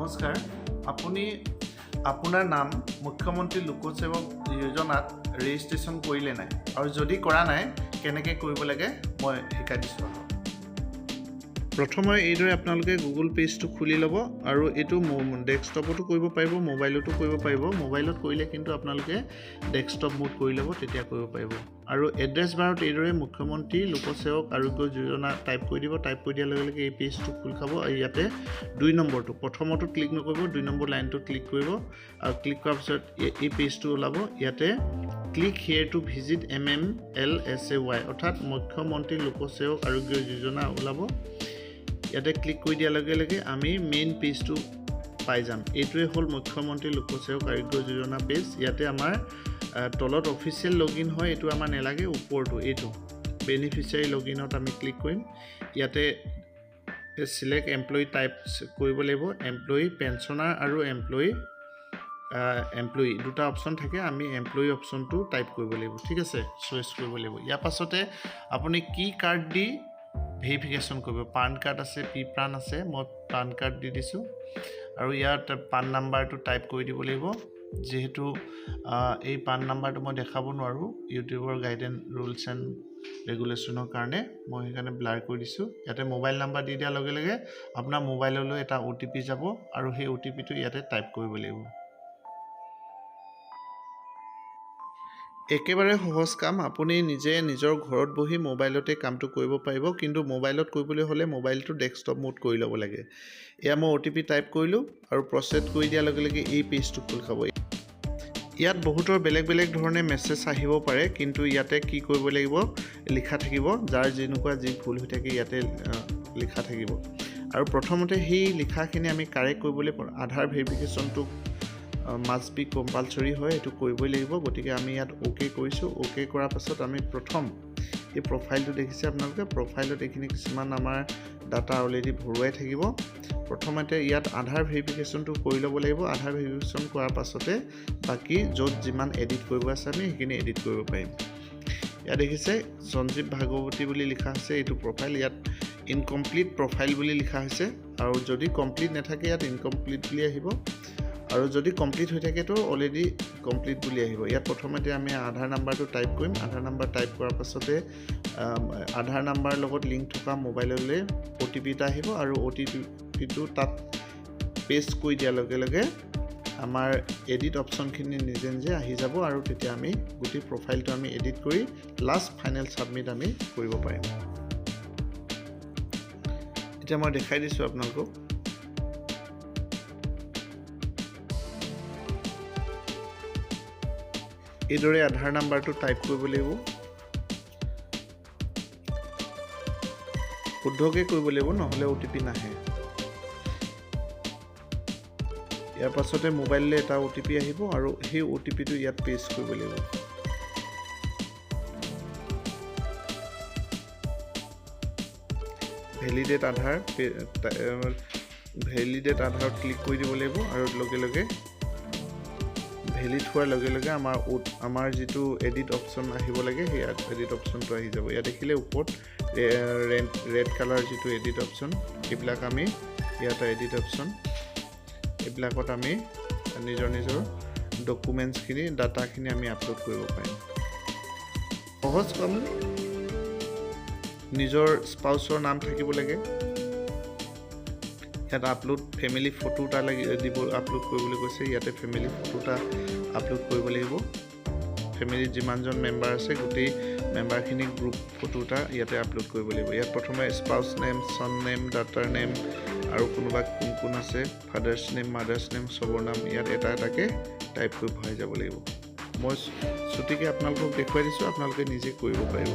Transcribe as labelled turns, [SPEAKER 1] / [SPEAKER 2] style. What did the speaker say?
[SPEAKER 1] নমস্কাৰ আপুনি আপোনাৰ নাম মুখ্যমন্ত্ৰী লোকসেৱক যোজনাত ৰেজিষ্ট্ৰেশ্যন কৰিলে নাই আৰু যদি কৰা নাই কেনেকৈ কৰিব লাগে মই শিকাই দিছোঁ প্ৰথমে এইদৰে আপোনালোকে গুগল পেজটো খুলি ল'ব আৰু এইটো ডেস্কটপতো কৰিব পাৰিব মোবাইলতো কৰিব পাৰিব মোবাইলত কৰিলে কিন্তু আপোনালোকে ডেস্কটপ মোড কৰি ল'ব তেতিয়া কৰিব পাৰিব আৰু এড্ৰেছ বাৰত এইদৰে মুখ্যমন্ত্ৰী লোকসেৱক আৰোগ্য যোজনা টাইপ কৰি দিব টাইপ কৰি দিয়াৰ লগে লগে এই পেজটো খোল খাব আৰু ইয়াতে 2 নম্বৰটো প্ৰথমটো ক্লিক নকৰিব 2 নম্বৰ লাইনটো ক্লিক কৰিব আৰু ক্লিক কৰাৰ পিছত এই পেজটো ওলাব ইয়াতে click here to visit Mmlsay অৰ্থাৎ মুখ্যমন্ত্ৰী লোকসেৱক আৰোগ্য যোজনা ওলাব ইয়াতে ক্লিক কৰি দিয়াৰ লগে লগে আমি মেইন পেজটো পাই যাম এইটোৱে হ'ল মুখ্যমন্ত্ৰী লোকসেৱক আৰোগ্য যোজনা পেজ ইয়াতে আমাৰ তলত অফিচিয়েল লগইন হয় এটো আমাৰ নেলাগে ওপৰটো এইটো বেনিফিচিয়াৰী লগইনত আমি ক্লিক কৰিম ইয়াতে সিলেক্ট এমপ্লয়ি টাইপ কৰিব লাগিব এমপ্লয়ি পেনশনাৰ আৰু এমপ্লয়ি দুটা অপচন থাকে আমি এমপ্লয়ি অপচনটো টাইপ কৰিব লাগিব ঠিক আছে চয়েস কৰিব লাগিব ইয়াৰ পাছতে আপুনি কি কাৰ্ড দি ভেৰিফিকেশ্যন কৰিব পান কাৰ্ড আছে পি প্ৰাণ আছে মই পান কাৰ্ড দি দিছোঁ আৰু ইয়াত পান নাম্বাৰটো টাইপ কৰি দিব লাগিব যেহেতু এই পান নাম্বাৰটো মই দেখাব নোৱাৰোঁ ইউটিউবৰ গাইডেন্স ৰুলছ এণ্ড ৰেগুলেশ্যনৰ কাৰণে মই সেইকাৰণে ব্লাৰ কৰি দিছোঁ ইয়াতে মোবাইল নাম্বাৰ দি দিয়াৰ লগে লগে আপোনাৰ মোবাইললৈ এটা OTP যাব আৰু সেই OTPটো ইয়াতে টাইপ কৰিব লাগিব একেবাৰে সহজ কাম আপুনি নিজে নিজৰ ঘৰত বহি মোবাইলতে কামটো কৰিব পাৰিব কিন্তু মোবাইলত কৰিবলৈ হ'লে মোবাইলটো ডেস্কটপ মোড কৰি ল'ব লাগে এয়া মই OTP টাইপ কৰিলোঁ আৰু প্ৰচেছ কৰি দিয়াৰ লগে লগে এই পেজটো খোল খাব ইয়াত বহুতৰ বেলেগ বেলেগ ধৰণে মেছেজ আহিব পাৰে কিন্তু ইয়াতে কি কৰিব লাগিব লিখা থাকিব যাৰ যেনেকুৱা যি ভুল হৈ থাকে ইয়াতে লিখা থাকিব আৰু প্ৰথমতে সেই লিখাখিনি আমি কাৰেক্ট কৰিবলৈ আধাৰ ভেৰিফিকেশ্যনটো মাষ্ট বি কম্পালসৰি হয় এটো কৰিবই লাগিব গতিকে আমি ইয়াত ওকে কৰিছোঁ ওকে কৰাৰ পাছত আমি প্ৰথম এই প্ৰফাইলটো দেখিছে আপোনালোকে প্ৰফাইলত এইখিনি কিছুমান আমাৰ ডাটা অলৰেডি ভৰুৱাই থাকিব প্ৰথমতে ইয়াত আধাৰ ভেৰিফিকেশ্যনটো কৰি ল'ব লাগিব আধাৰ ভেৰিফিকেশ্যন কৰাৰ পাছতে বাকি য'ত যিমান এডিট কৰিব আছে আমি সেইখিনি এডিট কৰিব পাৰিম ইয়াত দেখিছে সঞ্জীৱ ভাগৱতী বুলি লিখা আছে এইটো প্ৰফাইল ইয়াত ইনকমপ্লিট প্ৰফাইল বুলি লিখা হৈছে আৰু যদি কমপ্লিট নাথাকে ইয়াত ইনকমপ্লিট বুলি আহিব আৰু যদি কমপ্লিট হৈ থাকে তো অলৰেডি কমপ্লিট বুলি আহিব ইয়াত প্ৰথমতে আমি আধাৰ নাম্বাৰটো টাইপ কৰিম আধাৰ নাম্বাৰ টাইপ কৰাৰ পাছতে আধাৰ নাম্বাৰ লগত লিংক থকা মোবাইললৈ OTP এটা আহিব আৰু OTPটো তাত পেষ্ট কৰি দিয়াৰ লগে লগে আমাৰ এডিট অপচনখিনি নিজে নিজে আহি যাব আৰু তেতিয়া আমি গোটেই প্ৰফাইলটো আমি এডিট কৰি লাষ্ট ফাইনেল সাবমিট আমি কৰিব পাৰিম এতিয়া মই দেখাই দিছোঁ আপোনালোকক এইদৰে আধাৰ নাম্বাৰটো টাইপ কৰিব লাগিব শুদ্ধকৈ কৰিব লাগিব নহ'লে OTP নাহে ইয়াৰ পাছতে মোবাইললৈ এটা OTP আহিব আৰু সেই OTPটো ইয়াত পেষ্ট কৰিব লাগিব ভেলিডেট আধাৰত ক্লিক কৰি দিব লাগিব আৰু লগে লগে ভেলিড হোৱাৰ লগে লগে আমাৰ যিটো এডিট অপচন আহিব লাগে সেই এডিট অপচনটো আহি যাব ইয়াত দেখিলে ওপৰত ৰেড কালাৰ যিটো এডিট অপচন এইবিলাক আমি ইয়াত এডিট অপচন এইবিলাকত আমি নিজৰ ডকুমেণ্টছখিনি ডাটাখিনি আমি আপলোড কৰিব পাৰিম সহজ কাম নিজৰ স্পাউচৰ নাম থাকিব লাগে ইয়াত আপলোড ফেমিলি ফটো এটা দিব আপলোড কৰিবলৈ কৈছে ইয়াতে ফেমিলি ফটো এটা আপলোড কৰিব লাগিব ফেমিলিত যিমানজন মেম্বাৰ আছে গোটেই মেম্বাৰখিনি গ্ৰুপ ফটো এটা ইয়াতে আপলোড কৰিব লাগিব ইয়াত প্ৰথমে স্পাউচ নেম সন নেম ডাটাৰ নেম আৰু কোনোবা কোন আছে ফাদাৰ্ছ নেম মাদাৰ্ছ নেম সবৰ নাম ইয়াত এটা এটাকৈ টাইপ কৰি ভৰাই যাব লাগিব মই ছুটিকৈ আপোনালোকক দেখুৱাই দিছোঁ আপোনালোকে নিজে কৰিব পাৰিব